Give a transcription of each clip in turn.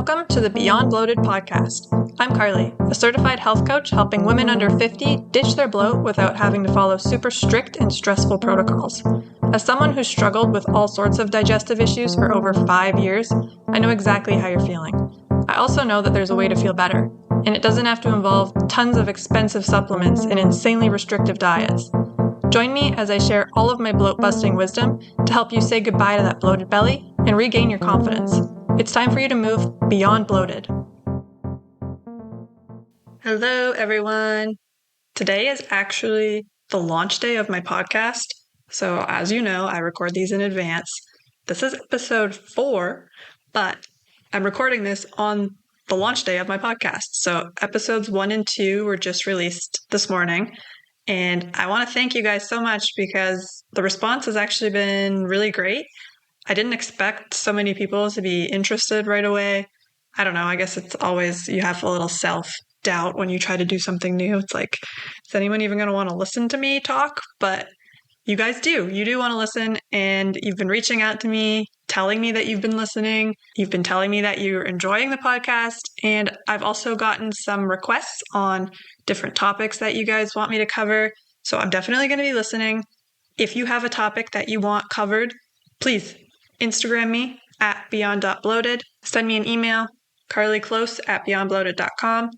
Welcome to the Beyond Bloated podcast. I'm Carly, a certified health coach helping women under 50 ditch their bloat without having to follow super strict and stressful protocols. As someone who's struggled with all sorts of digestive issues for over 5 years, I know exactly how you're feeling. I also know that there's a way to feel better, and it doesn't have to involve tons of expensive supplements and insanely restrictive diets. Join me as I share all of my bloat-busting wisdom to help you say goodbye to that bloated belly and regain your confidence. It's time for you to move beyond bloated. Hello, everyone. Today is actually the launch day of my podcast. So as you know, I record these in advance. This is episode 4, but I'm recording this on the launch day of my podcast. So episodes 1 and 2 were just released this morning. And I want to thank you guys so much because the response has actually been really great. I didn't expect so many people to be interested right away. I don't know. I guess it's always, you have a little self-doubt when you try to do something new. It's like, is anyone even going to want to listen to me talk? But you guys do. You do want to listen, and you've been reaching out to me, telling me that you've been listening. You've been telling me that you're enjoying the podcast, and I've also gotten some requests on different topics that you guys want me to cover. So I'm definitely going to be listening. If you have a topic that you want covered, please Instagram me at beyond.bloated. Send me an email, carlyclose@beyondbloated.com.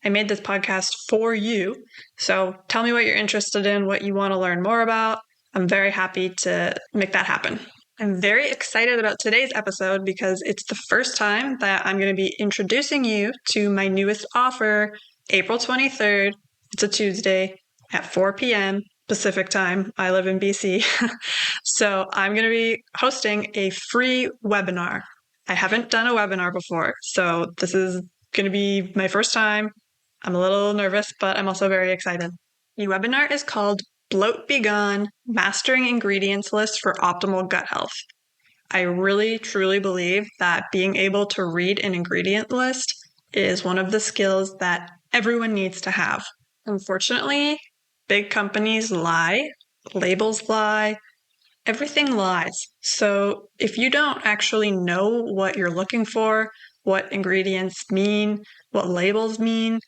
I made this podcast for you, so tell me what you're interested in, what you want to learn more about. I'm very happy to make that happen. I'm very excited about today's episode because it's the first time that I'm going to be introducing you to my newest offer, April 23rd. It's a Tuesday at 4 p.m. Pacific time. I live in BC. So I'm going to be hosting a free webinar. I haven't done a webinar before, so this is going to be my first time. I'm a little nervous, but I'm also very excited. The webinar is called Bloat Be Gone, Mastering Ingredients List for Optimal Gut Health. I really, truly believe that being able to read an ingredient list is one of the skills that everyone needs to have. Unfortunately, big companies lie, labels lie, everything lies. So if you don't actually know what you're looking for, what ingredients mean, what labels mean,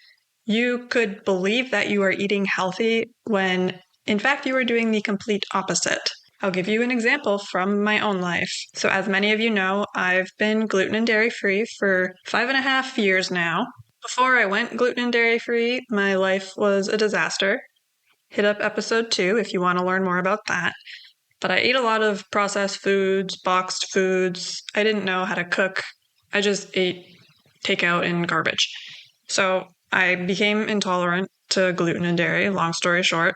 you could believe that you are eating healthy when, in fact, you are doing the complete opposite. I'll give you an example from my own life. So as many of you know, I've been gluten and dairy free for 5.5 years now. Before I went gluten and dairy free, my life was a disaster. Hit up episode 2 if you want to learn more about that. But I ate a lot of processed foods, boxed foods. I didn't know how to cook. I just ate takeout and garbage. So I became intolerant to gluten and dairy, long story short.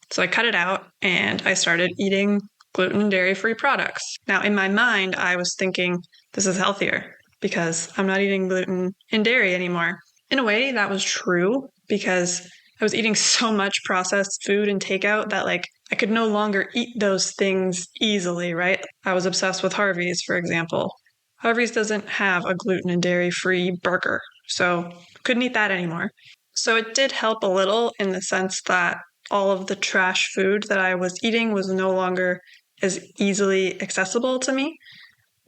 So I cut it out and I started eating gluten and dairy-free products. Now, in my mind, I was thinking this is healthier because I'm not eating gluten and dairy anymore. In a way, that was true because I was eating so much processed food and takeout that I could no longer eat those things easily, right? I was obsessed with Harvey's, for example. Harvey's doesn't have a gluten and dairy-free burger, so couldn't eat that anymore. So it did help a little in the sense that all of the trash food that I was eating was no longer as easily accessible to me.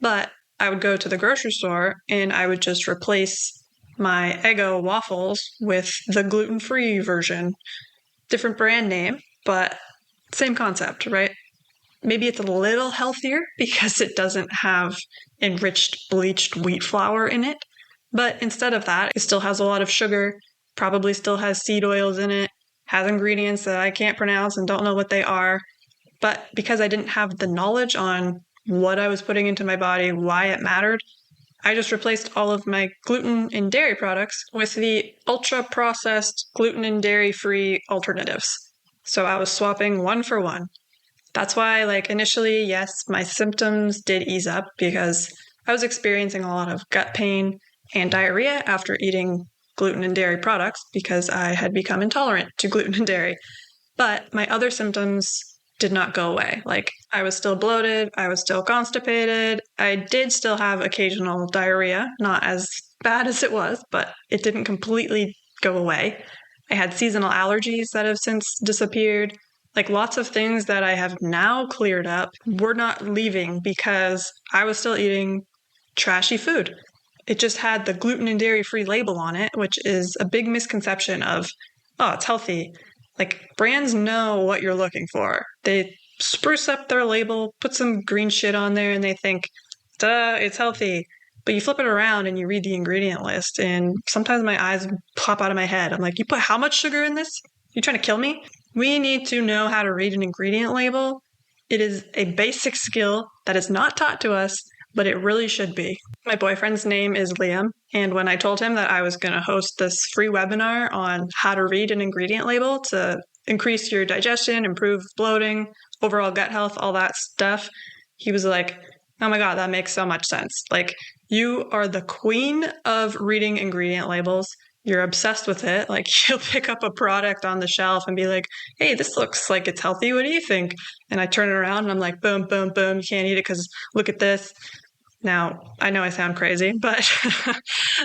But I would go to the grocery store and I would just replace my Eggo waffles with the gluten-free version. Different brand name, but same concept, right? Maybe it's a little healthier because it doesn't have enriched bleached wheat flour in it. But instead of that, it still has a lot of sugar, probably still has seed oils in it, has ingredients that I can't pronounce and don't know what they are. But because I didn't have the knowledge on what I was putting into my body, why it mattered, I just replaced all of my gluten and dairy products with the ultra-processed gluten and dairy-free alternatives. So I was swapping one for one. That's why, initially, yes, my symptoms did ease up because I was experiencing a lot of gut pain and diarrhea after eating gluten and dairy products because I had become intolerant to gluten and dairy. But my other symptoms did not go away. I was still bloated, I was still constipated, I did still have occasional diarrhea, not as bad as it was, but it didn't completely go away. I had seasonal allergies that have since disappeared. Lots of things that I have now cleared up were not leaving because I was still eating trashy food. It just had the gluten and dairy-free label on it, which is a big misconception of, oh, it's healthy. Like, brands know what you're looking for. They spruce up their label, put some green shit on there, and they think, duh, it's healthy. But you flip it around and you read the ingredient list, and sometimes my eyes pop out of my head. I'm like, you put how much sugar in this? You trying to kill me? We need to know how to read an ingredient label. It is a basic skill that is not taught to us, but it really should be. My boyfriend's name is Liam, and when I told him that I was going to host this free webinar on how to read an ingredient label to increase your digestion, improve bloating, overall gut health, all that stuff, he was like, oh my God, that makes so much sense. Like, you are the queen of reading ingredient labels. You're obsessed with it. Like, you'll pick up a product on the shelf and be like, hey, this looks like it's healthy. What do you think? And I turn it around and I'm like, boom, boom, boom. You can't eat it because look at this. Now, I know I sound crazy, but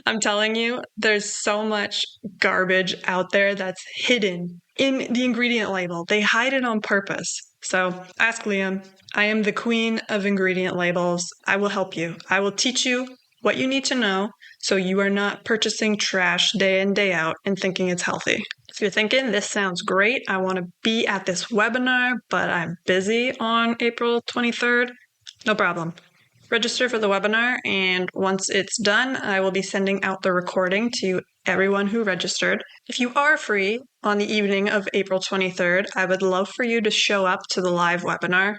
I'm telling you, there's so much garbage out there that's hidden in the ingredient label. They hide it on purpose. So ask Liam. I am the queen of ingredient labels. I will help you. I will teach you what you need to know so you are not purchasing trash day in, day out and thinking it's healthy. If you're thinking, this sounds great, I want to be at this webinar, but I'm busy on April 23rd, no problem. Register for the webinar, and once it's done, I will be sending out the recording to everyone who registered. If you are free on the evening of April 23rd, I would love for you to show up to the live webinar.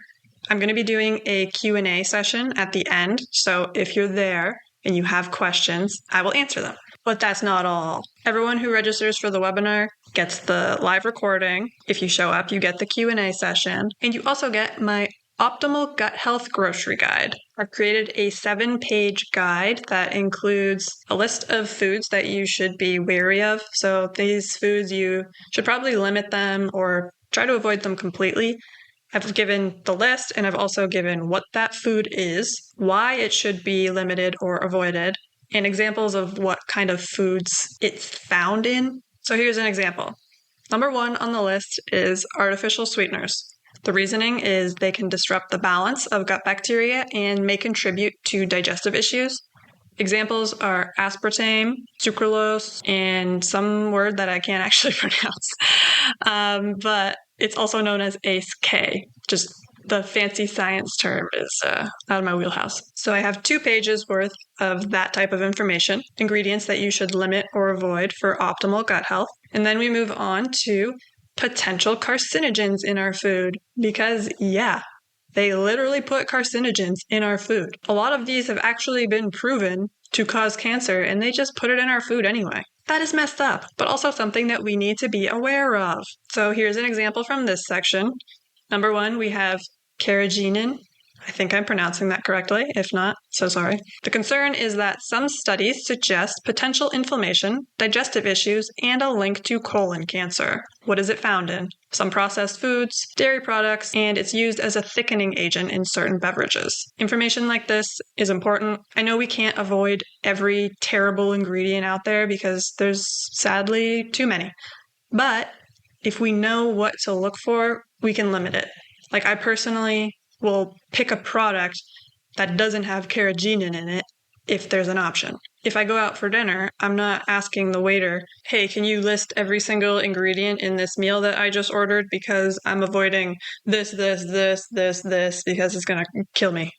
I'm going to be doing a Q&A session at the end, so if you're there and you have questions, I will answer them. But that's not all. Everyone who registers for the webinar gets the live recording. If you show up, you get the Q&A session, and you also get my Optimal Gut Health Grocery Guide. I've created a 7-page guide that includes a list of foods that you should be wary of. So these foods, you should probably limit them or try to avoid them completely. I've given the list, and I've also given what that food is, why it should be limited or avoided, and examples of what kind of foods it's found in. So here's an example. Number 1 on the list is artificial sweeteners. The reasoning is they can disrupt the balance of gut bacteria and may contribute to digestive issues. Examples are aspartame, sucralose, and some word that I can't actually pronounce. But it's also known as ACE-K. Just the fancy science term is out of my wheelhouse. So I have 2 pages worth of that type of information, ingredients that you should limit or avoid for optimal gut health. And then we move on to potential carcinogens in our food, because they literally put carcinogens in our food. A lot of these have actually been proven to cause cancer, and they just put it in our food anyway. That is messed up, but also something that we need to be aware of. So here's an example from this section. Number 1, we have carrageenan. I think I'm pronouncing that correctly. If not, so sorry. The concern is that some studies suggest potential inflammation, digestive issues, and a link to colon cancer. What is it found in? Some processed foods, dairy products, and it's used as a thickening agent in certain beverages. Information like this is important. I know we can't avoid every terrible ingredient out there because there's sadly too many. But if we know what to look for, we can limit it. Like, I personally will pick a product that doesn't have carrageenan in it if there's an option. If I go out for dinner, I'm not asking the waiter, hey, can you list every single ingredient in this meal that I just ordered, because I'm avoiding this, because it's going to kill me.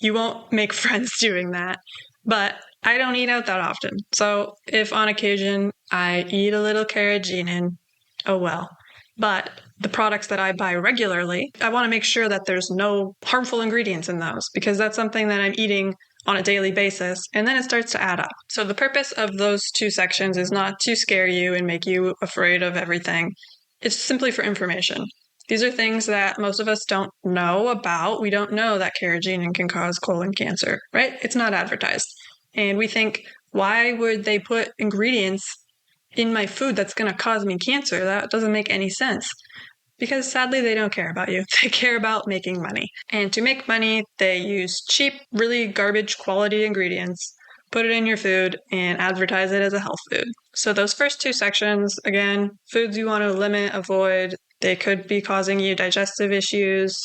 You won't make friends doing that. But I don't eat out that often. So if on occasion I eat a little carrageenan, oh well. But the products that I buy regularly, I want to make sure that there's no harmful ingredients in those, because that's something that I'm eating on a daily basis, and then it starts to add up. So the purpose of those 2 sections is not to scare you and make you afraid of everything. It's simply for information. These are things that most of us don't know about. We don't know that carrageenan can cause colon cancer, right? It's not advertised. And we think, why would they put ingredients in my food that's going to cause me cancer? That doesn't make any sense. Because sadly, they don't care about you. They care about making money. And to make money, they use cheap, really garbage quality ingredients, put it in your food, and advertise it as a health food. So those first 2 sections, again, foods you want to limit, avoid. They could be causing you digestive issues,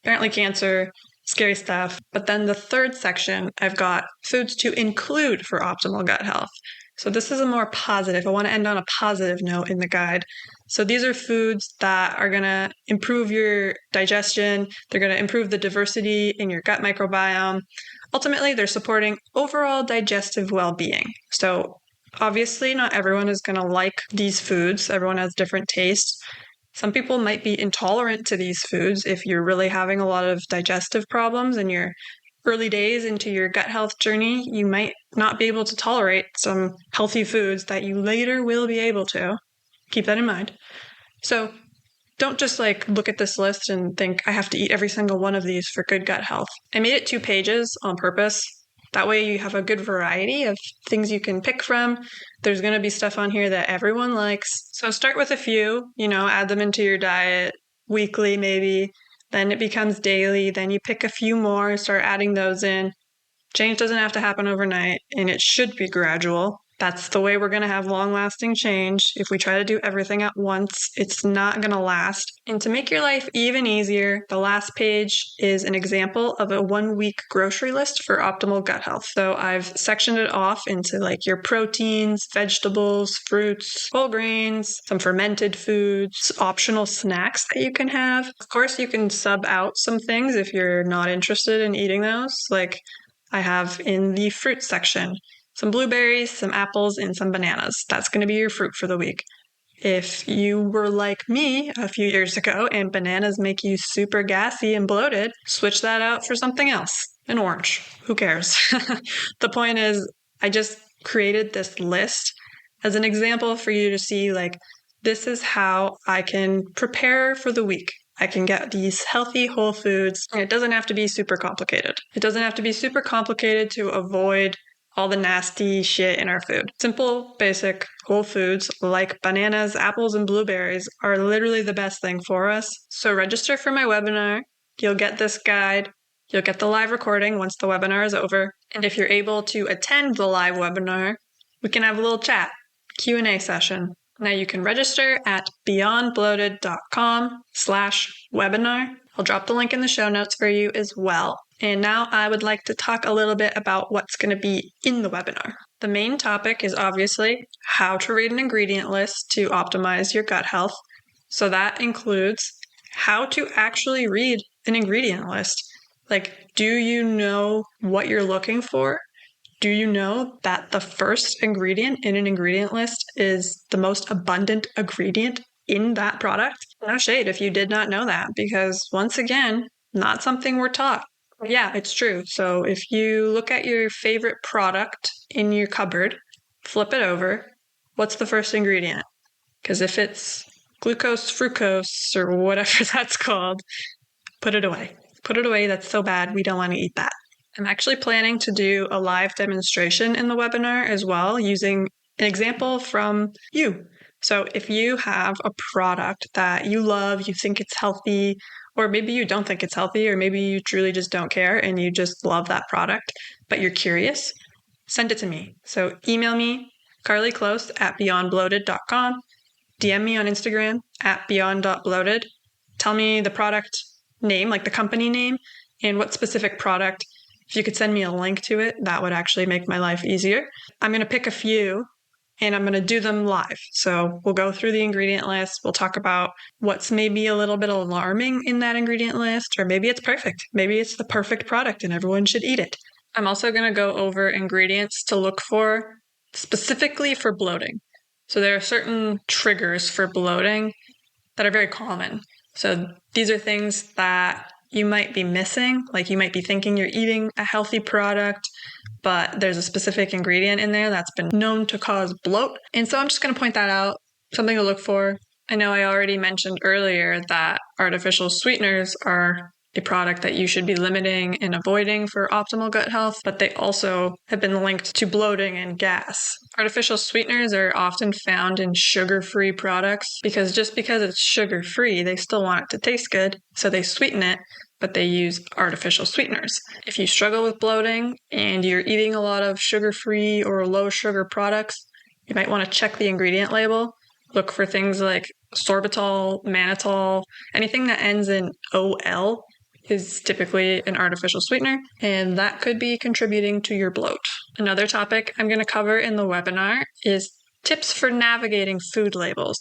apparently cancer. scary stuff. But then the third section, I've got foods to include for optimal gut health. So this is a more positive. I want to end on a positive note in the guide. So these are foods that are going to improve your digestion. They're going to improve the diversity in your gut microbiome. Ultimately, they're supporting overall digestive well-being. So obviously, not everyone is going to like these foods. Everyone has different tastes. Some people might be intolerant to these foods if you're really having a lot of digestive problems in your early days into your gut health journey. You might not be able to tolerate some healthy foods that you later will be able to. Keep that in mind. So don't just look at this list and think I have to eat every single one of these for good gut health. I made it 2 pages on purpose. That way you have a good variety of things you can pick from. There's going to be stuff on here that everyone likes. So start with a few, add them into your diet weekly maybe. Then it becomes daily. Then you pick a few more and start adding those in. Change doesn't have to happen overnight, and it should be gradual. That's the way we're going to have long-lasting change. If we try to do everything at once, it's not going to last. And to make your life even easier, the last page is an example of a 1-week grocery list for optimal gut health. So I've sectioned it off into your proteins, vegetables, fruits, whole grains, some fermented foods, optional snacks that you can have. Of course, you can sub out some things if you're not interested in eating those. I have in the fruit section some blueberries, some apples, and some bananas. That's going to be your fruit for the week. If you were like me a few years ago and bananas make you super gassy and bloated, switch that out for something else. An orange. Who cares? The point is, I just created this list as an example for you to see, this is how I can prepare for the week. I can get these healthy whole foods, and it doesn't have to be super complicated. It doesn't have to be super complicated to avoid all the nasty shit in our food. Simple, basic, whole foods like bananas, apples, and blueberries are literally the best thing for us. So register for my webinar. You'll get this guide. You'll get the live recording once the webinar is over. And if you're able to attend the live webinar, we can have a little chat, Q&A session. Now you can register at beyondbloated.com/webinar. I'll drop the link in the show notes for you as well. And now I would like to talk a little bit about what's going to be in the webinar. The main topic is obviously how to read an ingredient list to optimize your gut health. So that includes how to actually read an ingredient list. Do you know what you're looking for? Do you know that the first ingredient in an ingredient list is the most abundant ingredient in that product? No shade if you did not know that, because once again, not something we're taught. Yeah, it's true. So if you look at your favorite product in your cupboard, flip it over, what's the first ingredient? Because if it's glucose, fructose, or whatever that's called, put it away. Put it away. That's so bad. We don't want to eat that. I'm actually planning to do a live demonstration in the webinar as well, using an example from you. So if you have a product that you love, you think it's healthy, or maybe you don't think it's healthy, or maybe you truly just don't care and you just love that product, but you're curious, send it to me. So email me, carlyclose@beyondbloated.com, DM me on Instagram @beyond.bloated. Tell me the product name, the company name, and what specific product. If you could send me a link to it, that would actually make my life easier. I'm going to pick a few and I'm going to do them live. So we'll go through the ingredient list. We'll talk about what's maybe a little bit alarming in that ingredient list, or maybe it's perfect. Maybe it's the perfect product and everyone should eat it. I'm also going to go over ingredients to look for specifically for bloating. So there are certain triggers for bloating that are very common. So these are things that you might be missing. You might be thinking you're eating a healthy product, but there's a specific ingredient in there that's been known to cause bloat. And so I'm just going to point that out, something to look for. I know I already mentioned earlier that artificial sweeteners are a product that you should be limiting and avoiding for optimal gut health, but they also have been linked to bloating and gas. Artificial sweeteners are often found in sugar-free products because just because it's sugar-free, they still want it to taste good, so they sweeten it, but they use artificial sweeteners. If you struggle with bloating and you're eating a lot of sugar-free or low-sugar products, you might want to check the ingredient label. Look for things like sorbitol, mannitol, anything that ends in OL is typically an artificial sweetener, and that could be contributing to your bloat. Another topic I'm going to cover in the webinar is tips for navigating food labels,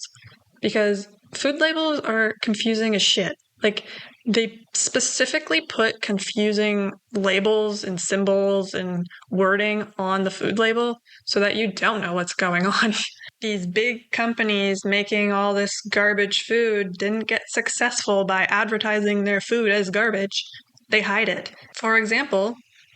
because food labels are confusing as shit. Like, they specifically put confusing labels and symbols and wording on the food label so that you don't know what's going on. These big companies making all this garbage food didn't get successful by advertising their food as garbage. They hide it. For example,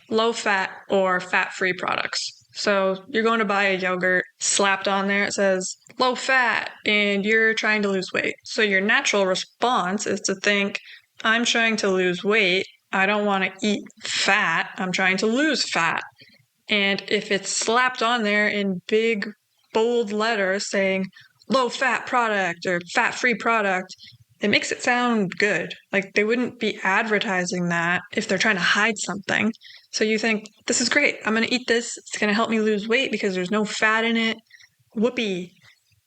low-fat or fat-free products. So you're going to buy a yogurt, slapped on there it says low fat, and you're trying to lose weight. So your natural response is to think, I'm trying to lose weight. I don't want to eat fat. I'm trying to lose fat. And if it's slapped on there in big, bold letters saying low fat product or fat free product, it makes it sound good. Like, they wouldn't be advertising that if they're trying to hide something. So you think, this is great. I'm going to eat this. It's going to help me lose weight because there's no fat in it. Whoopee.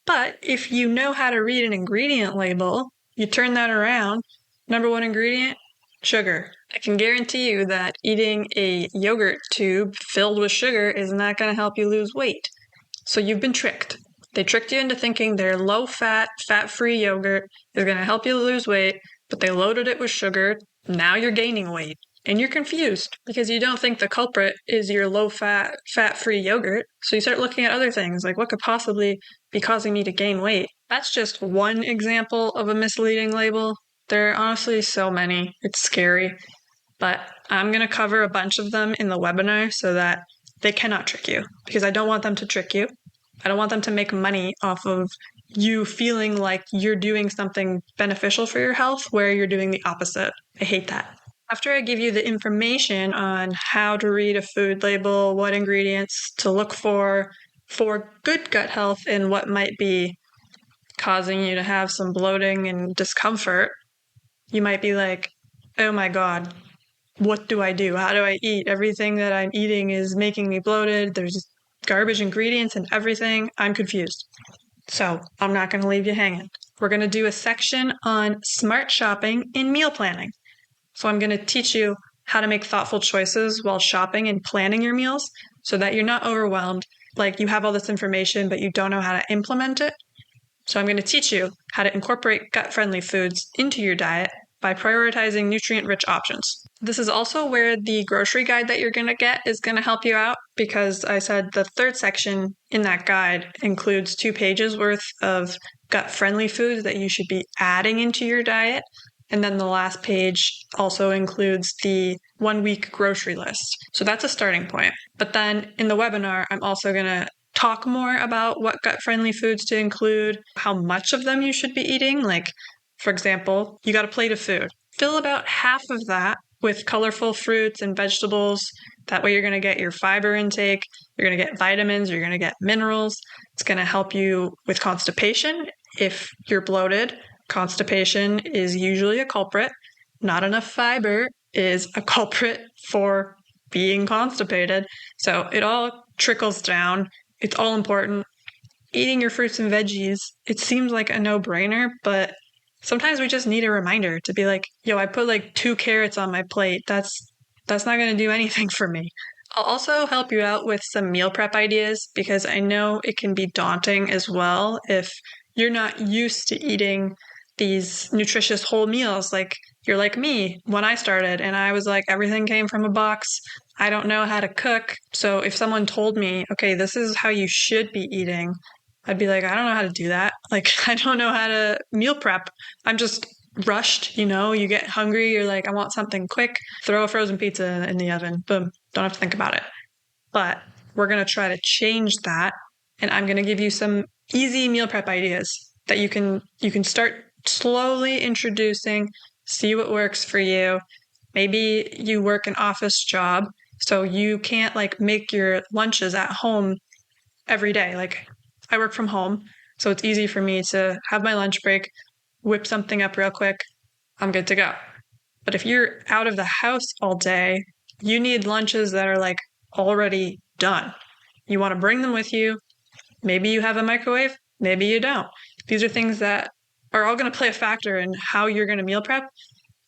But if you know how to read an ingredient label, you turn that around. Number one ingredient, sugar. I can guarantee you that eating a yogurt tube filled with sugar is not going to help you lose weight. So you've been tricked. They tricked you into thinking their low-fat, fat-free yogurt is going to help you lose weight, but they loaded it with sugar. Now you're gaining weight. And you're confused because you don't think the culprit is your low-fat, fat-free yogurt. So you start looking at other things, like what could possibly be causing me to gain weight. That's just one example of a misleading label. There are honestly so many. It's scary. But I'm going to cover a bunch of them in the webinar so that they cannot trick you, because I don't want them to trick you. I don't want them to make money off of you feeling like you're doing something beneficial for your health where you're doing the opposite. I hate that. After I give you the information on how to read a food label, what ingredients to look for good gut health, and what might be causing you to have some bloating and discomfort, you might be like, oh my God, what do I do? How do I eat? Everything that I'm eating is making me bloated. There's garbage ingredients and everything. I'm confused. So I'm not going to leave you hanging. We're going to do a section on smart shopping and meal planning. So I'm going to teach you how to make thoughtful choices while shopping and planning your meals so that you're not overwhelmed, like you have all this information, but you don't know how to implement it. So I'm going to teach you how to incorporate gut-friendly foods into your diet by prioritizing nutrient-rich options. This is also where the grocery guide that you're going to get is going to help you out, because I said the third section in that guide includes 2 pages worth of gut-friendly foods that you should be adding into your diet. And then the last page also includes the 1-week grocery list. So that's a starting point. But then in the webinar, I'm also going to talk more about what gut-friendly foods to include, how much of them you should be eating. Like, for example, you got a plate of food. Fill about half of that with colorful fruits and vegetables. That way you're going to get your fiber intake, you're going to get vitamins, you're going to get minerals. It's going to help you with constipation if you're bloated. Constipation is usually a culprit. Not enough fiber is a culprit for being constipated. So it all trickles down. It's all important. Eating your fruits and veggies, it seems like a no-brainer, but sometimes we just need a reminder to be like, yo, I put like 2 carrots on my plate. That's not going to do anything for me. I'll also help you out with some meal prep ideas, because I know it can be daunting as well if you're not used to eating these nutritious whole meals. Like, you're like me when I started, and I was like, everything came from a box. I don't know how to cook. So if someone told me, okay, this is how you should be eating, I'd be like, I don't know how to do that. Like, I don't know how to meal prep. I'm just rushed, you get hungry. You're like, I want something quick. Throw a frozen pizza in the oven. Boom. Don't have to think about it. But we're going to try to change that. And I'm going to give you some easy meal prep ideas that you can start slowly introducing, see what works for you. Maybe you work an office job, so you can't like make your lunches at home every day. Like, I work from home, so it's easy for me to have my lunch break, whip something up real quick, I'm good to go. But if you're out of the house all day, you need lunches that are like already done. You want to bring them with you. Maybe you have a microwave, maybe you don't. These are things that are all going to play a factor in how you're going to meal prep.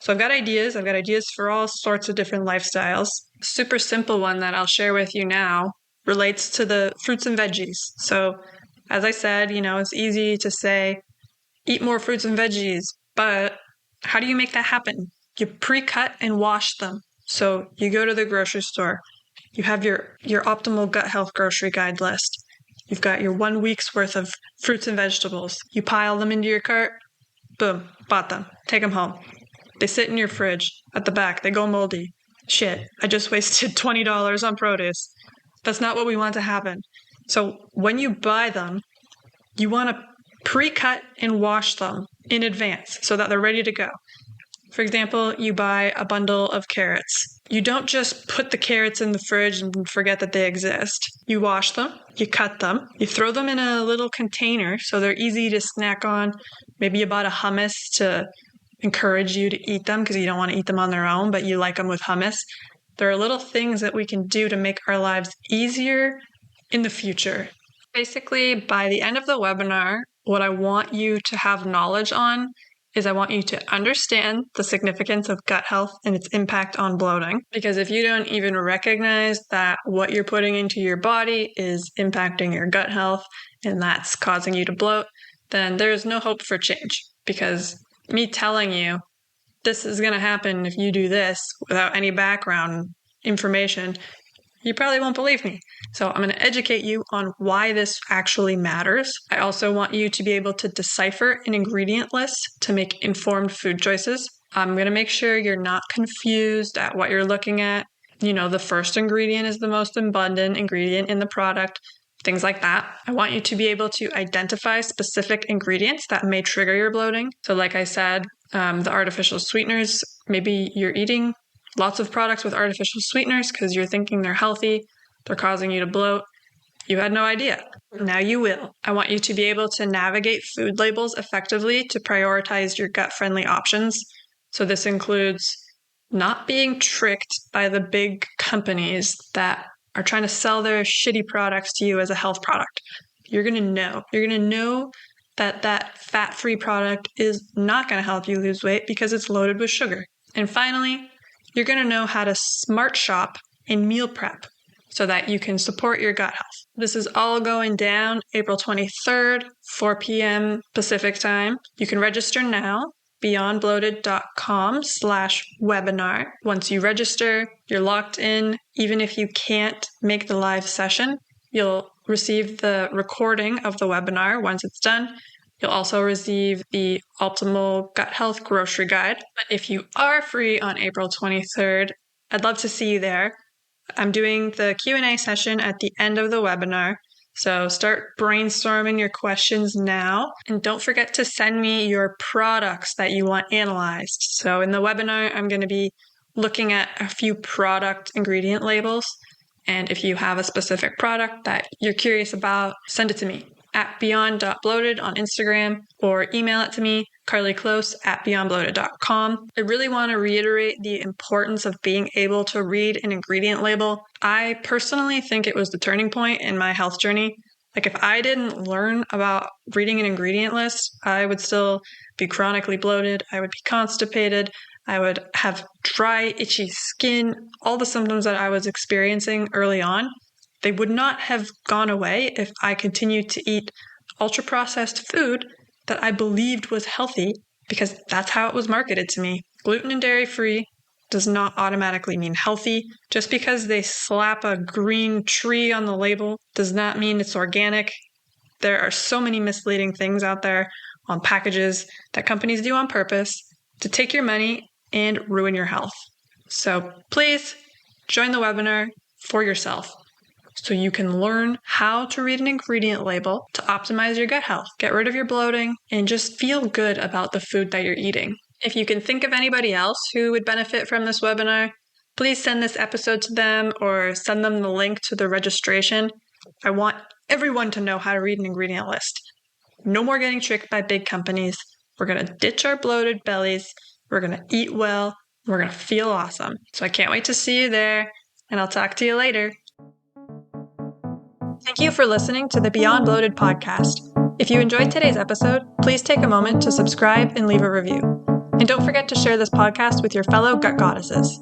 So I've got ideas. I've got ideas for all sorts of different lifestyles. A super simple one that I'll share with you now relates to the fruits and veggies. So as I said, it's easy to say, eat more fruits and veggies, but how do you make that happen? You pre-cut and wash them. So you go to the grocery store, you have your optimal gut health grocery guide list. You've got your 1 week's worth of fruits and vegetables. You pile them into your cart, boom, bought them, take them home. They sit in your fridge at the back, they go moldy. Shit, I just wasted $20 on produce. That's not what we want to happen. So when you buy them, you want to pre-cut and wash them in advance so that they're ready to go. For example, you buy a bundle of carrots. You don't just put the carrots in the fridge and forget that they exist. You wash them, you cut them, you throw them in a little container so they're easy to snack on. Maybe you bought a hummus to encourage you to eat them because you don't want to eat them on their own, but you like them with hummus. There are little things that we can do to make our lives easier in the future. Basically, by the end of the webinar, what I want you to have knowledge on is I want you to understand the significance of gut health and its impact on bloating. Because if you don't even recognize that what you're putting into your body is impacting your gut health and that's causing you to bloat, then there's no hope for change. Because me telling you this is going to happen if you do this without any background information, you probably won't believe me. So I'm going to educate you on why this actually matters. I also want you to be able to decipher an ingredient list to make informed food choices. I'm going to make sure you're not confused at what you're looking at. The first ingredient is the most abundant ingredient in the product, things like that. I want you to be able to identify specific ingredients that may trigger your bloating. So like I said, the artificial sweeteners, maybe you're eating lots of products with artificial sweeteners because you're thinking they're healthy, they're causing you to bloat. You had no idea. Now you will. I want you to be able to navigate food labels effectively to prioritize your gut-friendly options. So this includes not being tricked by the big companies that are trying to sell their shitty products to you as a health product. You're going to know. You're going to know that fat-free product is not going to help you lose weight because it's loaded with sugar. And finally, you're going to know how to smart shop and meal prep so that you can support your gut health. This is all going down April 23rd, 4 p.m. Pacific time. You can register now, beyondbloated.com/webinar. Once you register, you're locked in. Even if you can't make the live session, you'll receive the recording of the webinar once it's done. You'll also receive the Optimal Gut Health Grocery Guide. But if you are free on April 23rd, I'd love to see you there. I'm doing the Q&A session at the end of the webinar, so start brainstorming your questions now. And don't forget to send me your products that you want analyzed. So in the webinar, I'm going to be looking at a few product ingredient labels. And if you have a specific product that you're curious about, send it to me at beyond.bloated on Instagram or email it to me, carlyclose@beyondbloated.com. I really want to reiterate the importance of being able to read an ingredient label. I personally think it was the turning point in my health journey. Like if I didn't learn about reading an ingredient list, I would still be chronically bloated. I would be constipated. I would have dry, itchy skin, all the symptoms that I was experiencing early on. They would not have gone away if I continued to eat ultra-processed food that I believed was healthy because that's how it was marketed to me. Gluten and dairy-free does not automatically mean healthy. Just because they slap a green tree on the label does not mean it's organic. There are so many misleading things out there on packages that companies do on purpose to take your money and ruin your health. So please join the webinar for yourself so you can learn how to read an ingredient label to optimize your gut health, get rid of your bloating, and just feel good about the food that you're eating. If you can think of anybody else who would benefit from this webinar, please send this episode to them or send them the link to the registration. I want everyone to know how to read an ingredient list. No more getting tricked by big companies. We're going to ditch our bloated bellies. We're going to eat well. We're going to feel awesome. So I can't wait to see you there, and I'll talk to you later. Thank you for listening to the Beyond Bloated podcast. If you enjoyed today's episode, please take a moment to subscribe and leave a review. And don't forget to share this podcast with your fellow gut goddesses.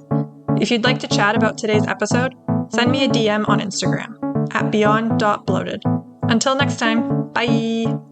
If you'd like to chat about today's episode, send me a DM on Instagram at beyond.bloated. Until next time, bye!